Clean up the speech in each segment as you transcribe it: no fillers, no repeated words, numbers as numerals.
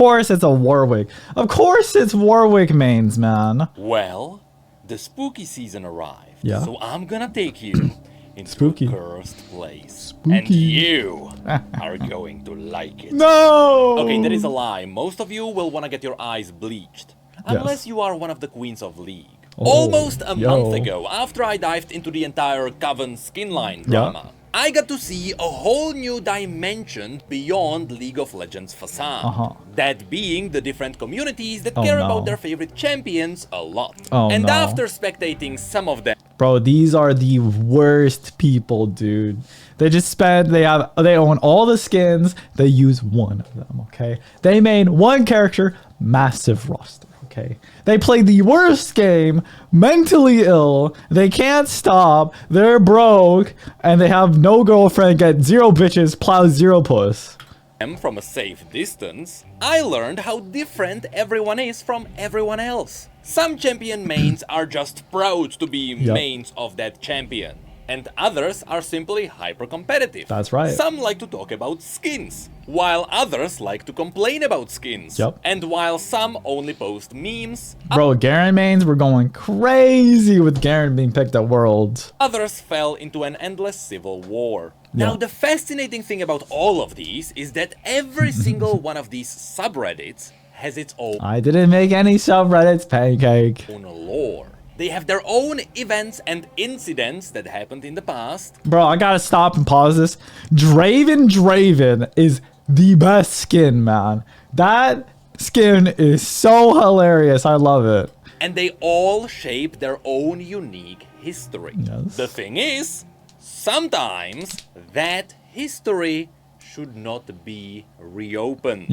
course it's a Warwick. Of course it's Warwick mains, man. Well, the spooky season arrived. Yeah. So I'm gonna take you into Spooky. a cursed place. Spooky. And you are going to like it. No! Okay, that is a lie. Most of you will want to get your eyes bleached. Unless you are one of the queens of League. Almost a month ago, after I dived into the entire Coven skinline drama, I got to see a whole new dimension beyond League of Legends facade. That being the different communities that care about their favorite champions a lot. And after spectating some of them... Bro, these are the worst people, dude. They just spend, they own all the skins, they use one of them, okay? They made one character, massive roster. Okay. They play the worst game, mentally ill, they can't stop, they're broke, and they have no girlfriend, get 0 bitches, plow 0 puss. From a safe distance, I learned how different everyone is from everyone else. Some champion mains are just proud to be mains of that champion, and others are simply hyper-competitive. That's right. Some like to talk about skins, while others like to complain about skins. And while some only post memes... Bro, Garen mains were going crazy with Garen being picked at Worlds. Others fell into an endless civil war. Now, the fascinating thing about all of these is that every single one of these subreddits has its own... I didn't make any subreddits, Pancake. ...own lore. They have their own events and incidents that happened in the past. Bro, I gotta stop and pause this. Draven is the best skin, man. That skin is so hilarious. I love it. And they all shape their own unique history. The thing is, sometimes that history should not be reopened.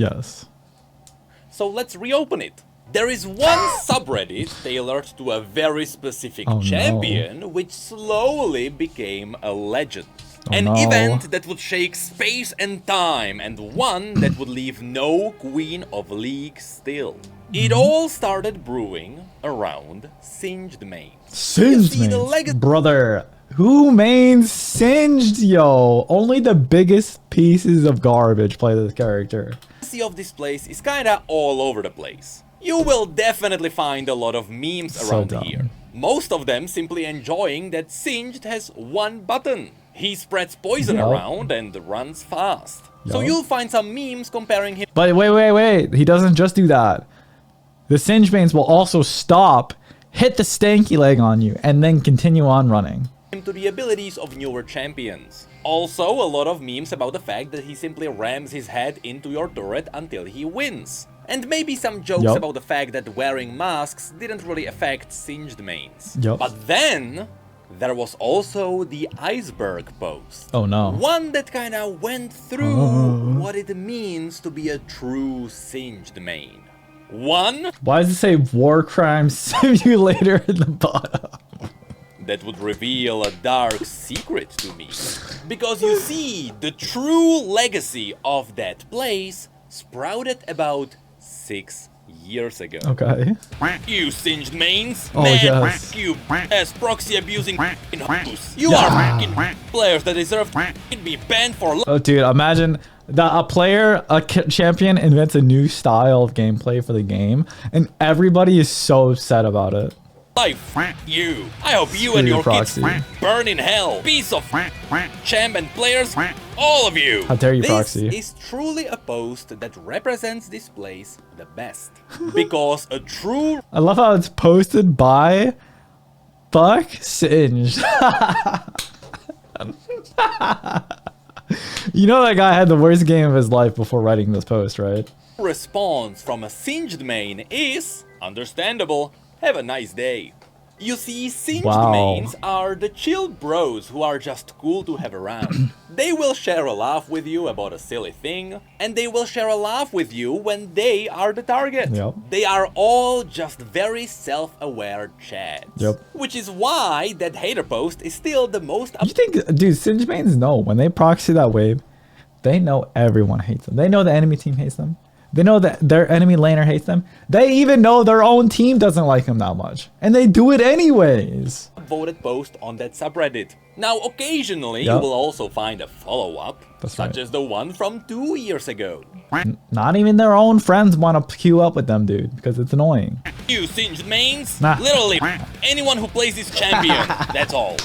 So let's reopen it. There is one subreddit tailored to a very specific champion, which slowly became a legend. An event that would shake space and time, and one that would leave no Queen of League still. It all started brewing around Singed mains. Singed mains? Brother, who mains Singed, yo? Only the biggest pieces of garbage play this character. The legacy of this place is kinda all over the place. You will definitely find a lot of memes around here. Most of them simply enjoying that Singed has one button. He spreads poison around and runs fast. So you'll find some memes comparing him... But wait. He doesn't just do that. The Singed mains will also stop, hit the stanky leg on you, and then continue on running. ...to the abilities of newer champions. Also, a lot of memes about the fact that he simply rams his head into your turret until he wins. And maybe some jokes about the fact that wearing masks didn't really affect Singed mains. But then, there was also the iceberg post. One that kinda went through what it means to be a true Singed main. Why does it say War Crime Simulator in the bottom? That would reveal a dark secret to me. Because you see, the true legacy of that place sprouted about 6 years ago. You Singed mains, you as proxy abusing hoes. You are players that deserve to be banned for life. Oh, dude, imagine that a champion invents a new style of gameplay for the game, and everybody is so upset about it. You. I hope you and your kids burn in hell. Piece of champ and players, all of you. How dare you, Proxy? This is truly a post that represents this place the best. Because a true... I love how it's posted by Fuck Singed. You know that guy had the worst game of his life before writing this post, right? Response from a Singed main is understandable. Have a nice day. You see, Singed mains are the chill bros who are just cool to have around. They will share a laugh with you about a silly thing, and they will share a laugh with you when they are the target. They are all just very self-aware chads. Which is why that hater post is still the most... You think, dude, Singed mains know when they proxy that wave, they know everyone hates them. They know the enemy team hates them. They know that their enemy laner hates them. They even know their own team doesn't like them that much. And they do it anyways. upvoted post on that subreddit. Now, occasionally, you will also find a follow-up, such as the one from 2 years ago. Not even their own friends want to queue up with them, dude, because it's annoying. You singed mains? Literally, anyone who plays this champion, that's all.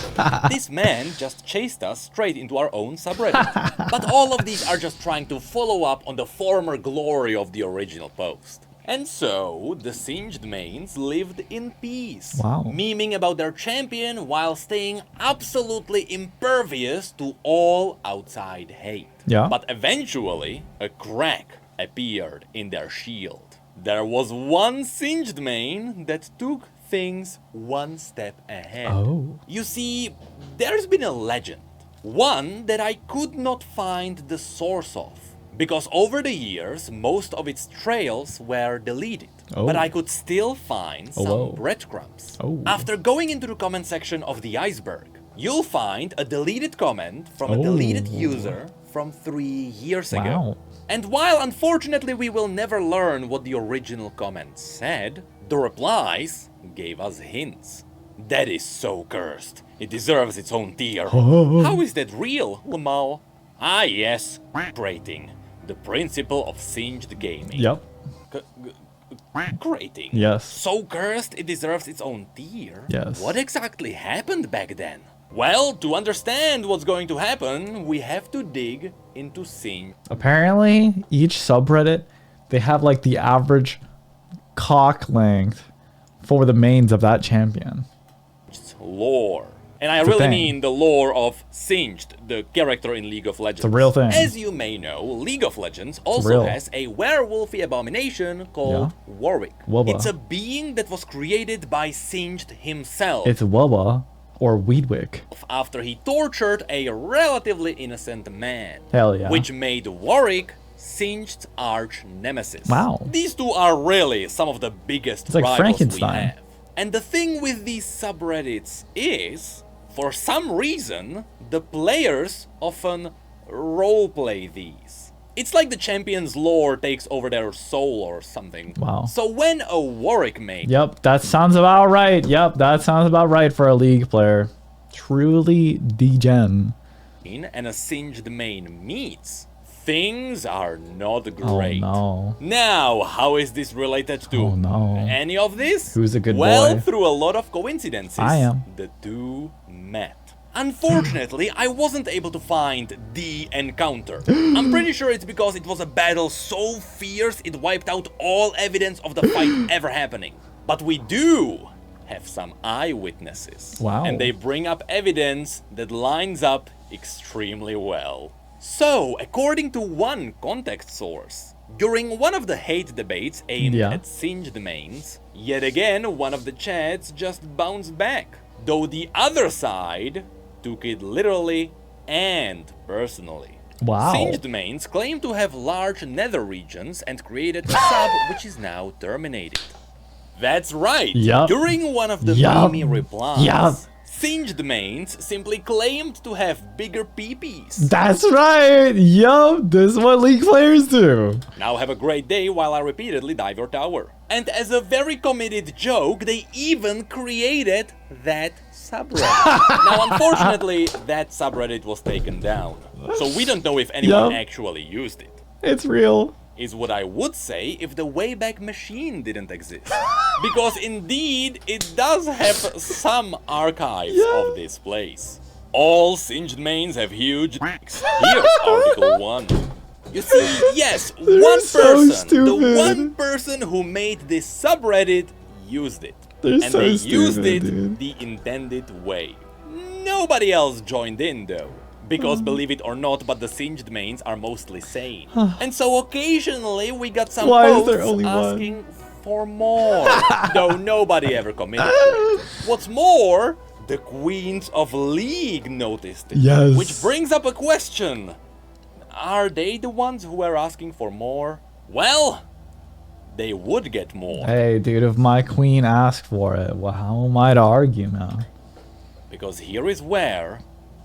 This man just chased us straight into our own subreddit. But all of these are just trying to follow up on the former glory of the original post. And so, the singed mains lived in peace, memeing about their champion while staying absolutely impervious to all outside hate. But eventually, a crack appeared in their shield. There was one singed main that took things one step ahead. You see, there's been a legend, one that I could not find the source of. Because over the years, most of its trails were deleted. But I could still find some breadcrumbs. After going into the comment section of the iceberg, you'll find a deleted comment from a deleted user from 3 years ago. And while unfortunately we will never learn what the original comment said, the replies gave us hints. That is so cursed. It deserves its own tier. How is that real, Lamal? Ah yes, grating. The principle of singed gaming. Grating. Yes. So cursed it deserves its own tier. Yes. What exactly happened back then? Well, to understand what's going to happen, we have to dig into singed. Apparently, each subreddit, they have like the average cock length for the mains of that champion. Lore. And I really mean the lore of Singed, the character in League of Legends. It's a real thing. As you may know, League of Legends also has a werewolfy abomination called Warwick. It's a being that was created by Singed himself. It's Wubba or Weedwick. After he tortured a relatively innocent man. Hell yeah. Which made Warwick Singed's arch nemesis. Wow. These two are really some of the biggest rivals Frankenstein. we have. And the thing with these subreddits is, for some reason, the players often roleplay these. It's like the champion's lore takes over their soul or something. So when a Warwick main... that sounds about right. That sounds about right for a League player. Truly degen. ...and a Singed main meets, things are not great. Now, how is this related to any of this? Who's a good boy? Well, through a lot of coincidences, I am. The two met. Unfortunately, I wasn't able to find the encounter. I'm pretty sure it's because it was a battle so fierce it wiped out all evidence of the fight ever happening. But we do have some eyewitnesses. And they bring up evidence that lines up extremely well. So, according to one context source, during one of the hate debates aimed at Singed mains, yet again one of the chats just bounced back, though the other side took it literally and personally. Singed mains claim to have large nether regions and created a sub which is now terminated. That's right, during one of the meme replies, Singed mains simply claimed to have bigger peepees. That's right! This is what League players do. Now have a great day while I repeatedly dive your tower. And as a very committed joke, they even created that subreddit. Now unfortunately, that subreddit was taken down. So we don't know if anyone actually used it. It's real. Is what I would say if the Wayback Machine didn't exist. Because indeed, it does have some archives of this place. All Singed mains have huge dicks. Here's Article 1. You see, yes, the one person who made this subreddit used it. And they used it the intended way. Nobody else joined in though. Because believe it or not, but the Singed mains are mostly sane. And so occasionally we got some posts asking for more. Though nobody ever committed to it. What's more, the Queens of League noticed it. Which brings up a question. Are they the ones who are asking for more? Well, they would get more. Hey dude, if my queen asked for it, well, how am I to argue now? Because here is where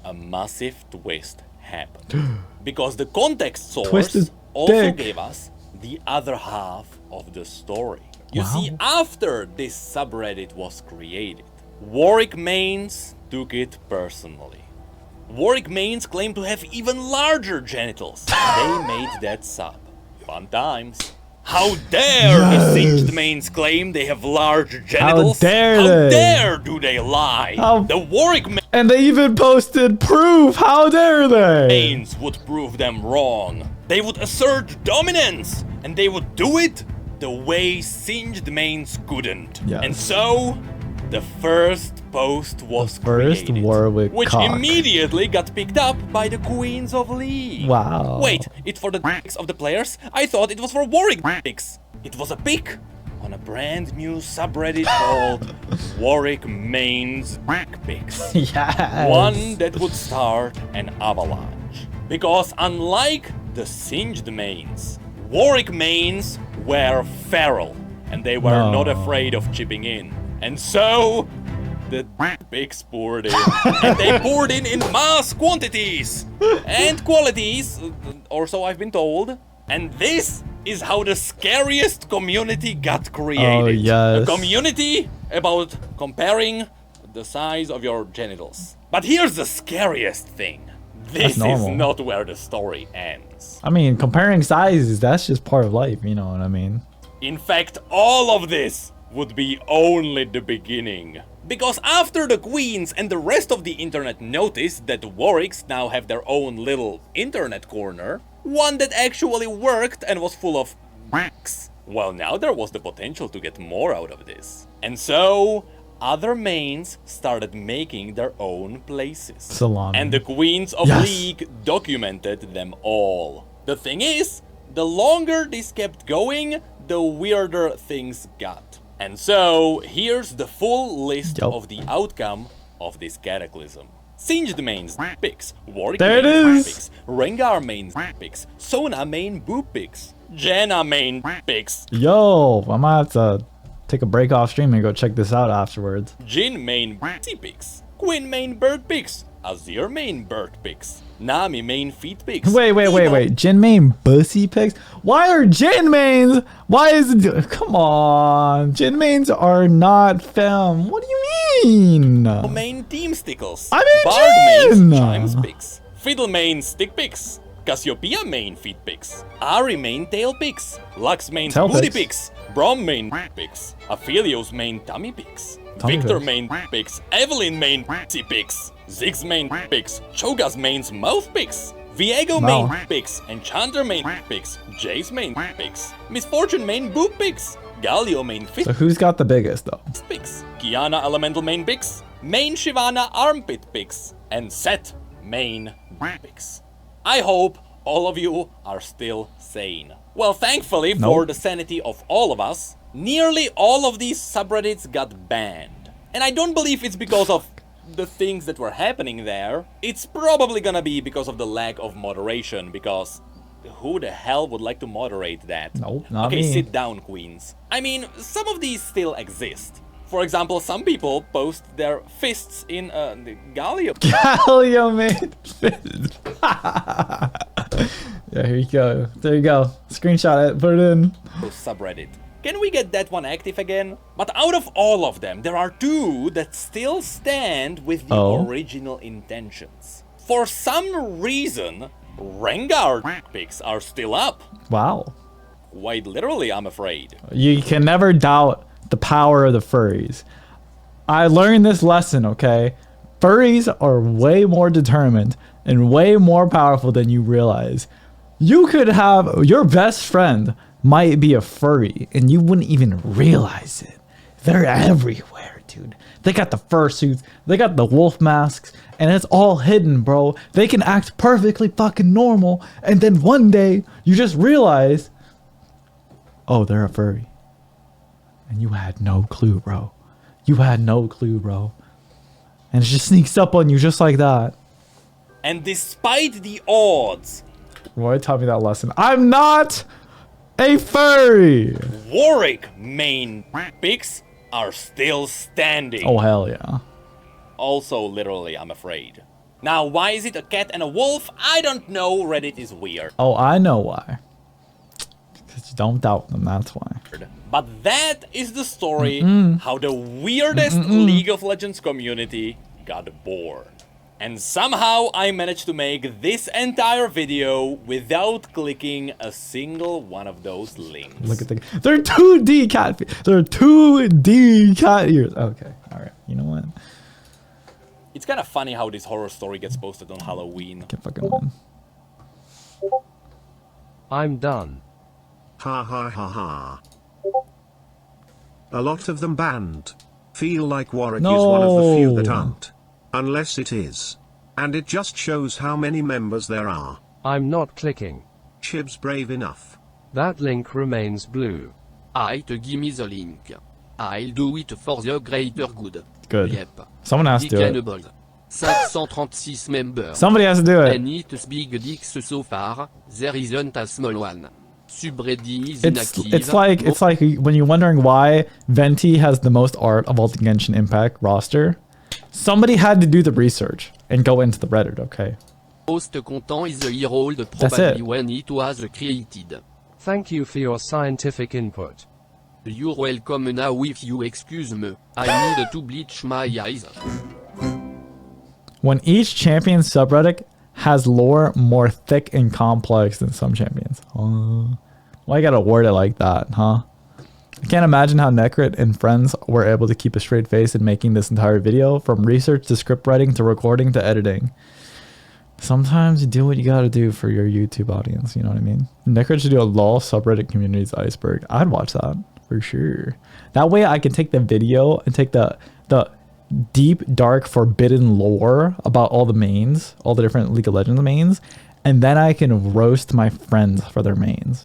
a massive twist happened. Because the context source also gave us the other half of the story. You see, after this subreddit was created, Warwick mains took it personally. Warwick mains claim to have even larger genitals. They made that sub. Fun times. How dare the Singed mains claim they have large genitals? How dare How they? dare do they lie? The Warwick And they even posted proof. How dare they? mains would prove them wrong. They would assert dominance, and they would do it the way Singed mains couldn't. Yes. And so, the first post was First created, Warwick which cock. immediately got picked up by the Queens of League. Wow. Wait, it's for the dicks of the players? I thought it was for Warwick dicks. It was a pic on a brand new subreddit called Warwick Mains Pics. Yes. One that would start an avalanche. Because unlike the Singed mains, Warwick mains were feral, and they were not afraid of chipping in. And so, the pigs poured in. And they poured in mass quantities and qualities, or so I've been told. And this is how the scariest community got created. Oh, yes. A community about comparing the size of your genitals. But here's the scariest thing. This is not where the story ends. I mean, comparing sizes, that's just part of life, you know what I mean? In fact, all of this would be only the beginning. Because after the Queens and the rest of the internet noticed that the Warwicks now have their own little internet corner, one that actually worked and was full of whacks, well, now there was the potential to get more out of this. And so, other mains started making their own places. Salami. And the Queens of League documented them all. The thing is, the longer this kept going, the weirder things got. And so, here's the full list of the outcome of this cataclysm. Singed mains pics, Warwick main pics, Rengar main pics, Sona main boob pics, Janna main pics. Yo, I might have to take a break off stream and go check this out afterwards. Jin main sea pics, Quinn main bird pics, Azir main bird pics, Nami main feet pics. Wait. Jin main bussy pics? Why are Jin mains? Why is it? Come on. Jin mains are not femme. What do you mean? Main team stickles. I mean Bard Jin. main chimes pics. Fiddle main stick pics. Cassiopeia main feet pics. Ari main tail pics. Lux main booty pics. Brom main pics. Aphelios main tummy pics. Victor main pics. Evelyn main pics. Ziggs main pics. Cho'Gath main's mouth pics. Viego main pics. Enchanter main pics. Jace main pics. Misfortune main boob pics. Galio main fit. So who's got the biggest though? Pics. Kiana elemental main pics. Main Shyvana armpit pics. And Set main pics. I hope all of you are still sane. Well, thankfully for the sanity of all of us, nearly all of these subreddits got banned. And I don't believe it's because of the things that were happening there. It's probably gonna be because of the lack of moderation, because who the hell would like to moderate that? No, not me. me. Sit down, Queens. I mean, some of these still exist. For example, some people post their fists in the Galio. Galio made fist. Yeah, here you go. There you go. Screenshot it. Put it in. Subreddit. Can we get that one active again? But out of all of them, there are two that still stand with the original intentions. For some reason, Rengar pics are still up. Wow. Quite literally, I'm afraid. You can never doubt the power of the furries. I learned this lesson, okay? Furries are way more determined and way more powerful than you realize. You could have your best friend might be a furry and you wouldn't even realize it. They're everywhere, dude. They got the fursuits, they got the wolf masks, and it's all hidden, bro. They can act perfectly fucking normal, and then one day you just realize, oh, they're a furry. And you had no clue, bro. You had no clue, bro. And it just sneaks up on you just like that. And despite the odds, Roy taught me that lesson. I'm not a furry. Warwick main pics are still standing. Oh, hell yeah. Also, literally, I'm afraid. Now, why is it a cat and a wolf? I don't know. Reddit is weird. Oh, I know why. Because you don't doubt them, that's why. But that is the story how the weirdest League of Legends community got born. And somehow I managed to make this entire video without clicking a single one of those links. Look at the... They're 2D cat... They're 2D cat ears. Okay, alright. You know what? It's kind of funny how this horror story gets posted on Halloween. Can't fucking win. I'm done. Ha ha ha ha. A lot of them banned. Feel like Warwick is one of the few that aren't. Unless it is. And it just shows how many members there are. I'm not clicking. Chib's brave enough. That link remains blue. Aight, give me the link. I'll do it for the greater good. Good. Yep. Someone has to do it. 536 members. Somebody has to do it. And it's big dicks so far, there isn't a small one. Subreddit is inactive. It's like when you're wondering why Venti has the most art of all the Genshin Impact roster. Somebody had to do the research and go into the Reddit, okay? Most content is the hero That's probably it. when it was created. Thank you for your scientific input. You're welcome now if you excuse me. I need to bleach my eyes. When each champion subreddit has lore more thick and complex than some champions. Why you gotta word it like that, huh? I can't imagine how Necrit and friends were able to keep a straight face in making this entire video, from research to script writing to recording to editing. Sometimes you do what you gotta do for your YouTube audience, you know what I mean? Necrit should do a LOL subreddit community's iceberg. I'd watch that for sure. That way I can take the video and take the deep, dark, forbidden lore about all the mains, all the different League of Legends mains, and then I can roast my friends for their mains.